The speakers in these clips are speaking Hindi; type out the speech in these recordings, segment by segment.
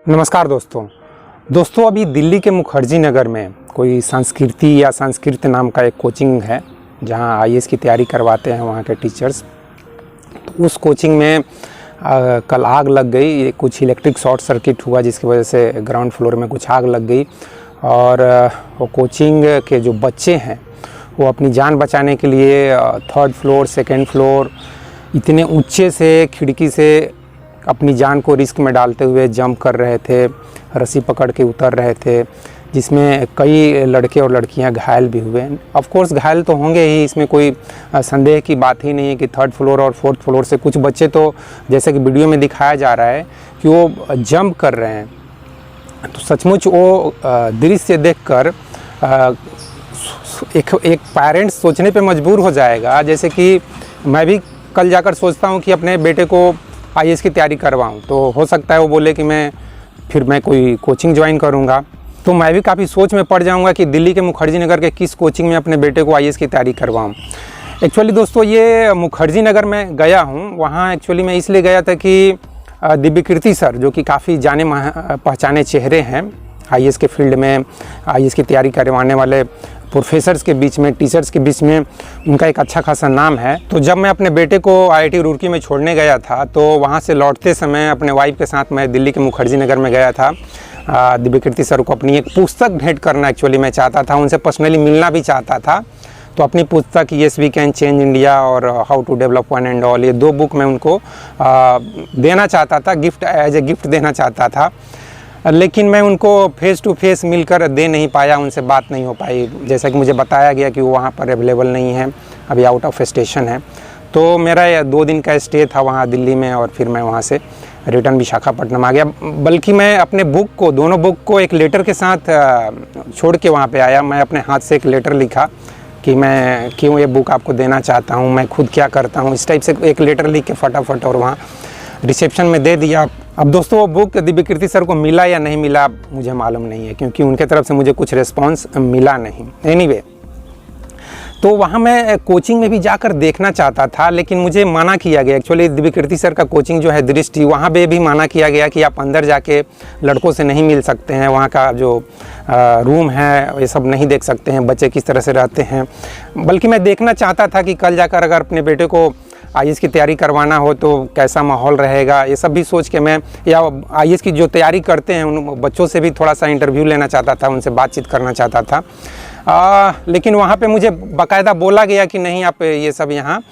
नमस्कार दोस्तों अभी दिल्ली के मुखर्जी नगर में कोई संस्कृति या संस्कृत नाम का एक कोचिंग है जहां आईएएस की तैयारी करवाते हैं वहां के टीचर्स। तो उस कोचिंग में कल आग लग गई, कुछ इलेक्ट्रिक शॉर्ट सर्किट हुआ जिसकी वजह से ग्राउंड फ्लोर में कुछ आग लग गई और वो कोचिंग के जो बच्चे हैं वो अपनी जान बचाने के लिए थर्ड फ्लोर सेकेंड फ्लोर इतने ऊंचे से खिड़की से अपनी जान को रिस्क में डालते हुए जंप कर रहे थे, रस्सी पकड़ के उतर रहे थे, जिसमें कई लड़के और लड़कियां घायल भी हुए। ऑफ कोर्स घायल तो होंगे ही, इसमें कोई संदेह की बात ही नहीं है कि थर्ड फ्लोर और फोर्थ फ्लोर से कुछ बच्चे तो जैसे कि वीडियो में दिखाया जा रहा है कि वो जंप कर रहे हैं। तो सचमुच वो दृश्य देखकर एक पेरेंट्स सोचने पे मजबूर हो जाएगा, जैसे कि मैं भी कल जाकर सोचता हूँ कि अपने बेटे को आईएएस की तैयारी करवाऊँ, तो हो सकता है वो बोले कि मैं कोई कोचिंग ज्वाइन करूँगा। तो मैं भी काफ़ी सोच में पड़ जाऊँगा कि दिल्ली के मुखर्जी नगर के किस कोचिंग में अपने बेटे को आईएएस की तैयारी करवाऊँ। एक्चुअली दोस्तों ये मुखर्जी नगर में गया हूँ, वहाँ एक्चुअली मैं इसलिए गया था कि दिव्यकीर्ति सर जो कि काफ़ी जाने पहचाने चेहरे हैं आईएएस के फील्ड में, आईएएस की तैयारी करवाने वाले प्रोफेसर्स के बीच में, टीचर्स के बीच में उनका एक अच्छा खासा नाम है। तो जब मैं अपने बेटे को आईआईटी रुड़की में छोड़ने गया था तो वहाँ से लौटते समय अपने वाइफ के साथ मैं दिल्ली के मुखर्जी नगर में गया था। दिव्यकीर्ति सर को अपनी एक पुस्तक भेंट करना एक्चुअली मैं चाहता था, उनसे पर्सनली मिलना भी चाहता था। तो अपनी पुस्तक yes we can change India और how to develop one and all, ये 2 बुक मैं उनको देना चाहता था, गिफ्ट एज ए गिफ्ट देना चाहता था। लेकिन मैं उनको फेस टू फेस मिलकर दे नहीं पाया, उनसे बात नहीं हो पाई। जैसा कि मुझे बताया गया कि वो वहाँ पर अवेलेबल नहीं है, अभी आउट ऑफ स्टेशन है। तो मेरा 2 दिन का स्टे था वहाँ दिल्ली में और फिर मैं वहाँ से रिटर्न विशाखापट्टनम आ गया। बल्कि मैं अपने बुक को, दोनों बुक को एक लेटर के साथ छोड़ के वहाँ पे आया। मैं अपने हाथ से एक लेटर लिखा कि मैं क्यों ये बुक आपको देना चाहता हूँ, मैं खुद क्या करता हूँ, इस टाइप से एक लेटर लिख के फटाफट और वहाँ रिसेप्शन में दे दिया। अब दोस्तों वो बुक दिव्यकीर्ति सर को मिला या नहीं मिला मुझे मालूम नहीं है, क्योंकि उनके तरफ से मुझे कुछ रिस्पांस मिला नहीं। एनीवे, तो वहाँ मैं कोचिंग में भी जाकर देखना चाहता था, लेकिन मुझे मना किया गया। एक्चुअली दिव्यकीर्ति सर का कोचिंग जो है दृष्टि, वहाँ पे भी मना किया गया कि आप अंदर जाके लड़कों से नहीं मिल सकते हैं, वहाँ का जो रूम है ये सब नहीं देख सकते हैं, बच्चे किस तरह से रहते हैं। बल्कि मैं देखना चाहता था कि कल जाकर अगर अपने बेटे को आईएएस की तैयारी करवाना हो तो कैसा माहौल रहेगा, ये सब भी सोच के मैं, या आईएएस की जो तैयारी करते हैं उन बच्चों से भी थोड़ा सा इंटरव्यू लेना चाहता था, उनसे बातचीत करना चाहता था। लेकिन वहाँ पे मुझे बाकायदा बोला गया कि नहीं, आप ये सब यहाँ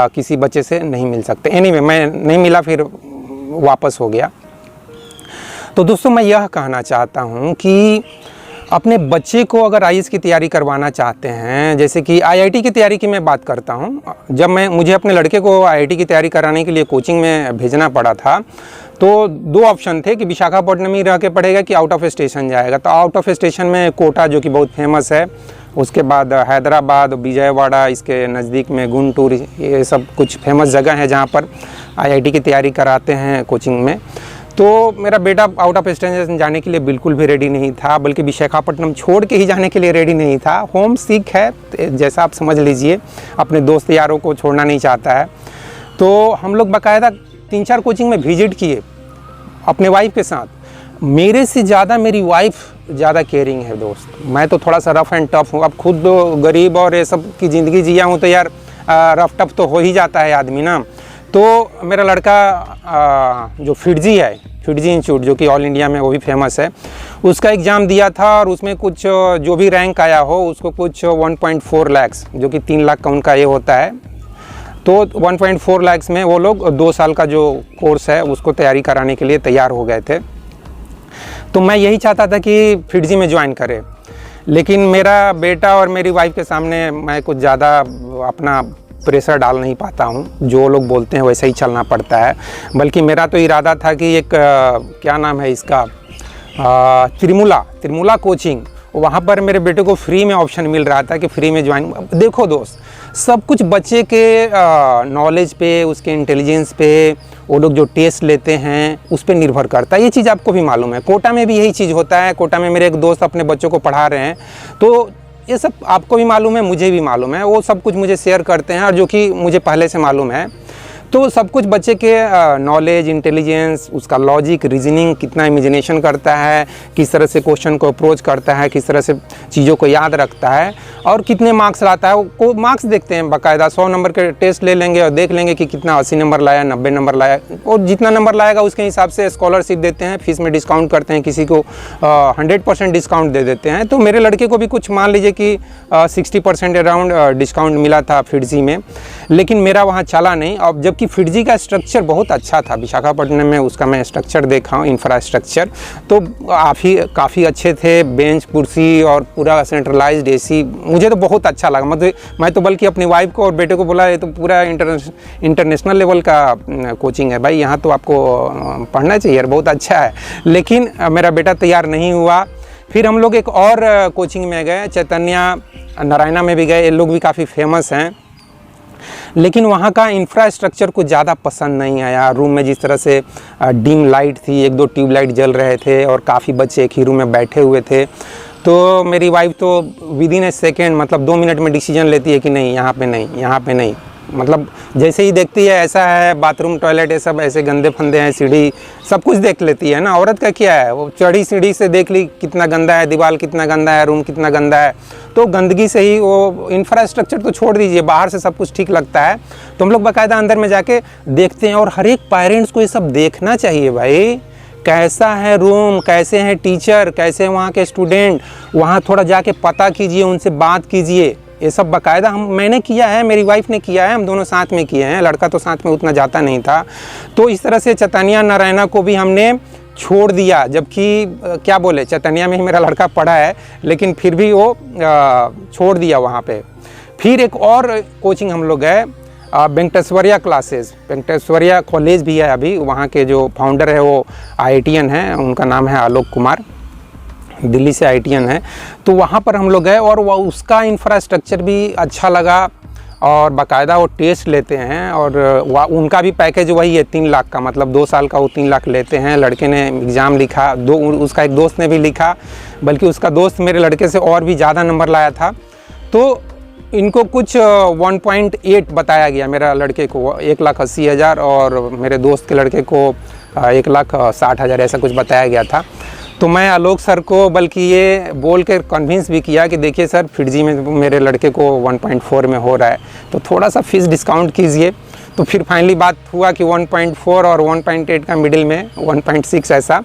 किसी बच्चे से नहीं मिल सकते। एनीवे, मैं नहीं मिला, फिर वापस हो गया। तो दोस्तों मैं यह कहना चाहता हूँ कि अपने बच्चे को अगर आईएएस की तैयारी करवाना चाहते हैं, जैसे कि आईआईटी की तैयारी की मैं बात करता हूँ। जब मुझे अपने लड़के को आईआईटी की तैयारी कराने के लिए कोचिंग में भेजना पड़ा था तो 2 ऑप्शन थे कि विशाखापट्टनम ही रह के पढ़ेगा कि आउट ऑफ स्टेशन जाएगा। तो आउट ऑफ स्टेशन में कोटा जो कि बहुत फेमस है, उसके बाद हैदराबाद, विजयवाड़ा, इसके नज़दीक में गुंटूर, ये सब कुछ फेमस जगह है जहाँ पर आईआईटी की तैयारी कराते हैं कोचिंग में। तो मेरा बेटा आउट ऑफ स्टेशन जाने के लिए बिल्कुल भी रेडी नहीं था, बल्कि विशाखापट्टनम छोड़ के ही जाने के लिए रेडी नहीं था। होम सिक है, जैसा आप समझ लीजिए, अपने दोस्त यारों को छोड़ना नहीं चाहता है। तो हम लोग बाकायदा 3-4 कोचिंग में विजिट किए अपने वाइफ के साथ। मेरे से ज़्यादा मेरी वाइफ ज़्यादा केयरिंग है दोस्त। मैं तो थोड़ा सा रफ़ एंड टफ़ हूँ, अब खुद गरीब और ये सब की ज़िंदगी जिया हूँ तो यार रफ़ टफ़ तो हो ही जाता है आदमी ना। तो मेरा लड़का जो फिटजी है, फिटजी इंस्टीट्यूट जो कि ऑल इंडिया में वो भी फेमस है, उसका एग्ज़ाम दिया था और उसमें कुछ जो भी रैंक आया हो उसको कुछ 1.4 लाख, जो कि 3 लाख का उनका ये होता है। तो 1.4 लाख में वो लोग 2 साल का जो कोर्स है उसको तैयारी कराने के लिए तैयार हो गए थे। तो मैं यही चाहता था कि फिटजी में ज्वाइन करे, लेकिन मेरा बेटा और मेरी वाइफ के सामने मैं कुछ ज़्यादा अपना प्रेशर डाल नहीं पाता हूँ। जो लोग बोलते हैं वैसे ही चलना पड़ता है। बल्कि मेरा तो इरादा था कि एक क्या नाम है इसका, त्रिमुला कोचिंग, वहाँ पर मेरे बेटे को फ्री में ऑप्शन मिल रहा था कि फ्री में ज्वाइन। देखो दोस्त, सब कुछ बच्चे के नॉलेज पे, उसके इंटेलिजेंस पे, वो लोग जो टेस्ट लेते हैं उस पर निर्भर करता है। ये चीज़ आपको भी मालूम है, कोटा में भी यही चीज़ होता है। कोटा में मेरे एक दोस्त अपने बच्चों को पढ़ा रहे हैं, तो ये सब आपको भी मालूम है, मुझे भी मालूम है। वो सब कुछ मुझे शेयर करते हैं और जो कि मुझे पहले से मालूम है। तो सब कुछ बच्चे के नॉलेज, इंटेलिजेंस, उसका लॉजिक, रीजनिंग, कितना इमेजिनेशन करता है, किस तरह से क्वेश्चन को अप्रोच करता है, किस तरह से चीज़ों को याद रखता है और कितने मार्क्स लाता है, वो मार्क्स देखते हैं बाकायदा। 100 नंबर के टेस्ट ले लेंगे और देख लेंगे कि कितना 80 नंबर लाया, 90 नंबर लाया, और जितना नंबर लाएगा उसके हिसाब से स्कॉलरशिप देते हैं, फीस में डिस्काउंट करते हैं, किसी को 100% डिस्काउंट दे देते हैं। तो मेरे लड़के को भी कुछ मान लीजिए कि 60% अराउंड डिस्काउंट मिला था फिडजी में, लेकिन मेरा वहाँ चला नहीं। और जबकि फिडजी का स्ट्रक्चर बहुत अच्छा था, विशाखापट्टनम में उसका मैं स्ट्रक्चर देखा हूँ, इंफ्रास्ट्रक्चर तो काफ़ी अच्छे थे, बेंच कुर्सी और पूरा सेंट्रलाइज्ड एसी, मुझे तो बहुत अच्छा लगा। मैं तो बल्कि अपनी वाइफ को और बेटे को बोला ये तो पूरा इंटरनेशनल लेवल का कोचिंग है भाई, यहाँ तो आपको पढ़ना चाहिए यार, बहुत अच्छा है। लेकिन मेरा बेटा तैयार नहीं हुआ। फिर हम लोग एक और कोचिंग में गए, चैतन्य नारायणा में भी गए, ये लोग भी काफ़ी फेमस हैं, लेकिन वहाँ का इंफ्रास्ट्रक्चर कुछ ज़्यादा पसंद नहीं आया। रूम में जिस तरह से डिम लाइट थी, 1-2 ट्यूबलाइट जल रहे थे और काफ़ी बच्चे एक ही रूम में बैठे हुए थे, तो मेरी वाइफ तो विदिन ए सेकेंड मतलब 2 मिनट में डिसीजन लेती है कि नहीं यहाँ पे नहीं, यहाँ पे नहीं। मतलब जैसे ही देखती है ऐसा है, बाथरूम टॉयलेट ये सब ऐसे गंदे फंदे हैं, सीढ़ी सब कुछ देख लेती है ना। औरत का क्या है, वो चढ़ी सीढ़ी से देख ली कितना गंदा है, दीवार कितना गंदा है, रूम कितना गंदा है, तो गंदगी से ही वो इंफ्रास्ट्रक्चर तो छोड़ दीजिए, बाहर से सब कुछ ठीक लगता है। तो हम लोग बाकायदा अंदर में जाके देखते हैं और हर एक पेरेंट्स को ये सब देखना चाहिए भाई, कैसा है रूम, कैसे हैं टीचर, कैसे हैं वहाँ के स्टूडेंट, वहाँ थोड़ा जाके पता कीजिए, उनसे बात कीजिए। ये सब बाकायदा मैंने किया है, मेरी वाइफ ने किया है, हम दोनों साथ में किए हैं, लड़का तो साथ में उतना जाता नहीं था। तो इस तरह से चैतन्य नारायणा को भी हमने छोड़ दिया, जबकि क्या बोले चैतन्य में ही मेरा लड़का पढ़ा है, लेकिन फिर भी वो छोड़ दिया वहाँ पे। फिर एक और कोचिंग हम लोग गए, वेंकटेश्वरिया क्लासेस, वेंकटेश्वरिया कॉलेज भी है अभी, वहाँ के जो फाउंडर है वो IITian है, उनका नाम है आलोक कुमार, दिल्ली से IITian है। तो वहाँ पर हम लोग गए और वह उसका इंफ्रास्ट्रक्चर भी अच्छा लगा और बाकायदा वो टेस्ट लेते हैं और उनका भी पैकेज वही है 3 लाख का, मतलब 2 साल का वो 3 लाख लेते हैं। लड़के ने एग्ज़ाम लिखा, उसका एक दोस्त ने भी लिखा, बल्कि उसका दोस्त मेरे लड़के से और भी ज़्यादा नंबर लाया था। तो इनको कुछ 1.8 बताया गया, मेरा लड़के को 1,80,000 और मेरे दोस्त के लड़के को 1,60,000 ऐसा कुछ बताया गया था। तो मैं आलोक सर को बल्कि ये बोल कर कन्विंस भी किया कि देखिए सर फिडजी में मेरे लड़के को 1.4 में हो रहा है, तो थोड़ा सा फीस डिस्काउंट कीजिए। तो फिर फाइनली बात हुआ कि 1.4 और 1.8 का मिडिल में 1.6 ऐसा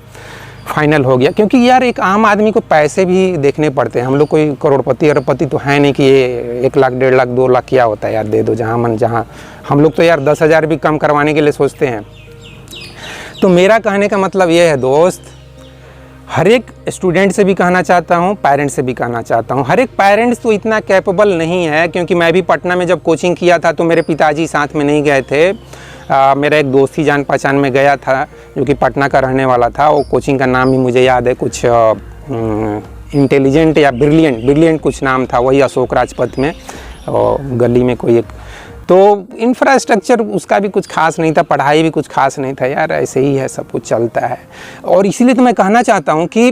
फाइनल हो गया। क्योंकि यार एक आम आदमी को पैसे भी देखने पड़ते हैं, हम लोग कोई करोड़पति अरबपति तो है नहीं कि ये 1 लाख 1.5 लाख 2 लाख क्या होता है यार, दे दो जहाँ मन जहाँ। हम लोग तो यार 10,000 भी कम करवाने के लिए सोचते हैं। तो मेरा कहने का मतलब ये है दोस्त, हर एक स्टूडेंट से भी कहना चाहता हूँ, पेरेंट्स से भी कहना चाहता हूँ, हर एक पेरेंट्स तो इतना कैपेबल नहीं है। क्योंकि मैं भी पटना में जब कोचिंग किया था तो मेरे पिताजी साथ में नहीं गए थे, मेरा एक दोस्त ही जान पहचान में गया था जो कि पटना का रहने वाला था। वो कोचिंग का नाम भी मुझे याद है, कुछ इंटेलिजेंट या ब्रिलियंट कुछ नाम था, वही अशोक राजपथ में गली में कोई एक। तो इंफ्रास्ट्रक्चर उसका भी कुछ खास नहीं था, पढ़ाई भी कुछ खास नहीं था यार, ऐसे ही है, सब कुछ चलता है। और इसीलिए तो मैं कहना चाहता हूँ कि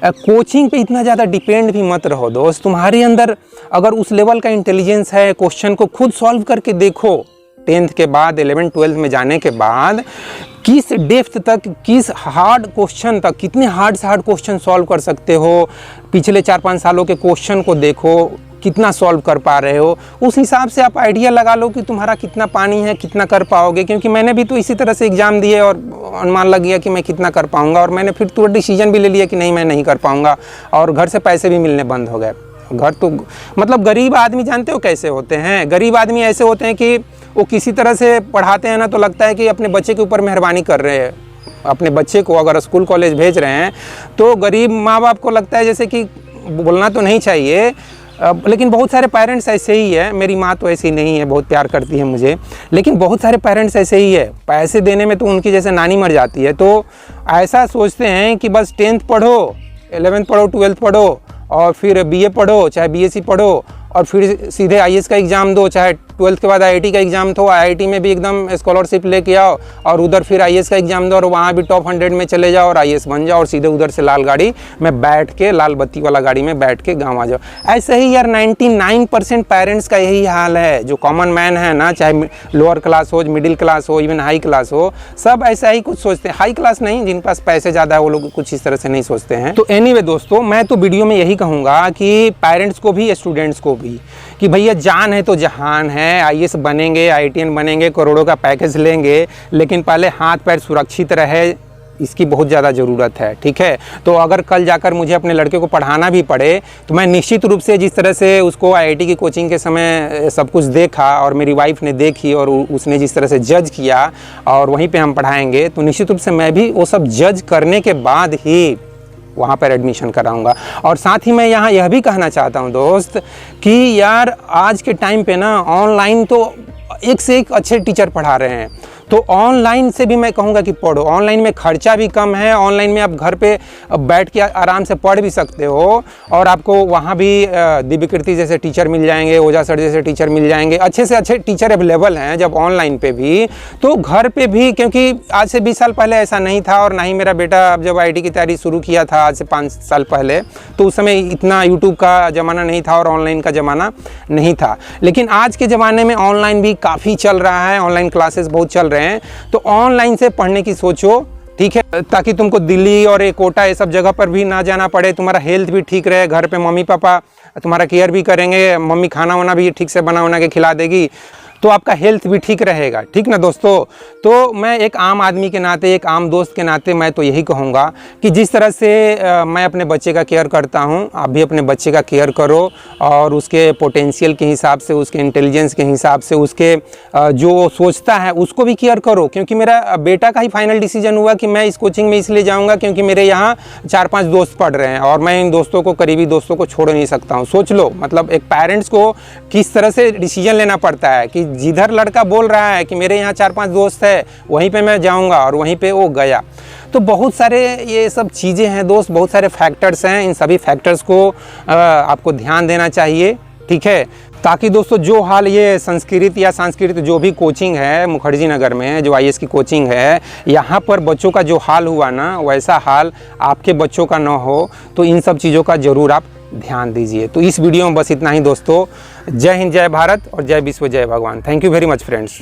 कोचिंग पे इतना ज़्यादा डिपेंड भी मत रहो दोस्त। तुम्हारे अंदर अगर उस लेवल का इंटेलिजेंस है, क्वेश्चन को खुद सॉल्व करके देखो। 10th के बाद 11th 12th में जाने के बाद किस डेप्थ तक, किस हार्ड क्वेश्चन तक, कितने हार्ड से हार्ड क्वेश्चन सॉल्व कर सकते हो, पिछले 4-5 सालों के क्वेश्चन को देखो, कितना सॉल्व कर पा रहे हो। उस हिसाब से आप आइडिया लगा लो कि तुम्हारा कितना पानी है, कितना कर पाओगे। क्योंकि मैंने भी तो इसी तरह से एग्ज़ाम दिए और अनुमान लग गया कि मैं कितना कर पाऊंगा, और मैंने फिर तो डिसीजन भी ले लिया कि नहीं मैं नहीं कर पाऊंगा, और घर से पैसे भी मिलने बंद हो गए। घर तो मतलब गरीब आदमी जानते हो कैसे होते हैं, गरीब आदमी ऐसे होते हैं कि वो किसी तरह से पढ़ाते हैं ना, तो लगता है कि अपने बच्चे के ऊपर मेहरबानी कर रहे हैं। अपने बच्चे को अगर स्कूल कॉलेज भेज रहे हैं तो गरीब माँ बाप को लगता है जैसे कि, बोलना तो नहीं चाहिए लेकिन बहुत सारे पेरेंट्स ऐसे ही है। मेरी माँ तो ऐसी नहीं है, बहुत प्यार करती है मुझे, लेकिन बहुत सारे पेरेंट्स ऐसे ही है, पैसे देने में तो उनकी जैसे नानी मर जाती है। तो ऐसा सोचते हैं कि बस 10th पढ़ो, 11th पढ़ो, 12th पढ़ो और फिर BA पढ़ो, चाहे BSc पढ़ो और फिर सीधे IAS का एग्ज़ाम दो, चाहे 12th के बाद IIT का एग्ज़ाम तो IIT में भी एकदम स्कॉलरशिप लेके आओ और उधर फिर IAS का एग्ज़ाम दो और वहाँ भी टॉप 100 में चले जाओ और IAS बन जाओ और सीधे उधर से लाल गाड़ी में बैठ के, लाल बत्ती वाला गाड़ी में बैठ के गाँव आ जाओ। ऐसे ही यार 99% पेरेंट्स का यही हाल है। जो कॉमन मैन है ना, चाहे लोअर क्लास हो, मिडिल क्लास हो, इवन हाई क्लास हो, सब ऐसा ही कुछ सोचते हैं। हाई क्लास नहीं, जिनके पास पैसे ज़्यादा है वो लोग कुछ इस तरह से नहीं सोचते हैं। तो एनीवे दोस्तों, मैं तो वीडियो में यही कहूँगा कि पेरेंट्स को भी, स्टूडेंट्स को भी, कि भैया जान है तो जहान है, IAS बनेंगे, IITian बनेंगे, करोड़ों का पैकेज लेंगे, लेकिन पहले हाथ पैर सुरक्षित रहे, इसकी बहुत ज़्यादा ज़रूरत है। ठीक है, तो अगर कल जाकर मुझे अपने लड़के को पढ़ाना भी पड़े तो मैं निश्चित रूप से, जिस तरह से उसको IIT की कोचिंग के समय सब कुछ देखा और मेरी वाइफ ने देखी और उसने जिस तरह से जज किया और वहीं पे हम पढ़ाएंगे, तो निश्चित रूप से मैं भी वो सब जज करने के बाद ही वहाँ पर एडमिशन कराऊंगा। और साथ ही मैं यहाँ यह भी कहना चाहता हूँ दोस्त कि यार आज के टाइम पे ना ऑनलाइन तो एक से एक अच्छे टीचर पढ़ा रहे हैं, तो ऑनलाइन से भी मैं कहूँगा कि पढ़ो। ऑनलाइन में खर्चा भी कम है, ऑनलाइन में आप घर पे बैठ के आराम से पढ़ भी सकते हो और आपको वहाँ भी दिव्यकीर्ति जैसे टीचर मिल जाएंगे, ओझा सर जैसे टीचर मिल जाएंगे, अच्छे से अच्छे टीचर अवेलेबल हैं जब ऑनलाइन पे भी, तो घर पे भी। क्योंकि आज से 20 साल पहले ऐसा नहीं था और ना ही मेरा बेटा अब जब IIT की तैयारी शुरू किया था आज से 5 साल पहले, तो उस समय इतना यूट्यूब का ज़माना नहीं था और ऑनलाइन का ज़माना नहीं था। लेकिन आज के ज़माने में ऑनलाइन भी काफ़ी चल रहा है, ऑनलाइन क्लासेस बहुत चल रहे हैं, तो ऑनलाइन से पढ़ने की सोचो। ठीक है, ताकि तुमको दिल्ली और ये कोटा ये सब जगह पर भी ना जाना पड़े, तुम्हारा हेल्थ भी ठीक रहे, घर पे मम्मी पापा तुम्हारा केयर भी करेंगे, मम्मी खाना वाना भी ठीक से बना के खिला देगी, तो आपका हेल्थ भी ठीक रहेगा। ठीक ना दोस्तों, तो मैं एक आम आदमी के नाते, एक आम दोस्त के नाते मैं तो यही कहूँगा कि जिस तरह से मैं अपने बच्चे का केयर करता हूँ, आप भी अपने बच्चे का केयर करो और उसके पोटेंशियल के हिसाब से, उसके इंटेलिजेंस के हिसाब से, उसके जो सोचता है उसको भी केयर करो। क्योंकि मेरा बेटा का ही फाइनल डिसीजन हुआ कि मैं इस कोचिंग में इसलिए जाऊँगा क्योंकि मेरे यहाँ 4-5 दोस्त पढ़ रहे हैं और मैं इन दोस्तों को, करीबी दोस्तों को छोड़ नहीं सकता हूँ। सोच लो, मतलब एक पेरेंट्स को किस तरह से डिसीजन लेना पड़ता है कि जिधर लड़का बोल रहा है कि मेरे यहाँ 4-5 दोस्त है, वहीं पे मैं जाऊँगा और वहीं पे वो गया। तो बहुत सारे ये सब चीज़ें हैं दोस्त, बहुत सारे फैक्टर्स हैं, इन सभी फैक्टर्स को आपको ध्यान देना चाहिए। ठीक है, ताकि दोस्तों जो हाल ये संस्कृत या संस्कृत जो भी कोचिंग है मुखर्जी नगर में, जो IAS की कोचिंग है, यहाँ पर बच्चों का जो हाल हुआ ना, वैसा हाल आपके बच्चों का ना हो। तो इन सब चीज़ों का ज़रूर आप ध्यान दीजिए। तो इस वीडियो में बस इतना ही दोस्तों। जय हिंद, जय भारत और जय विश्व, जय भगवान। Thank you very much friends.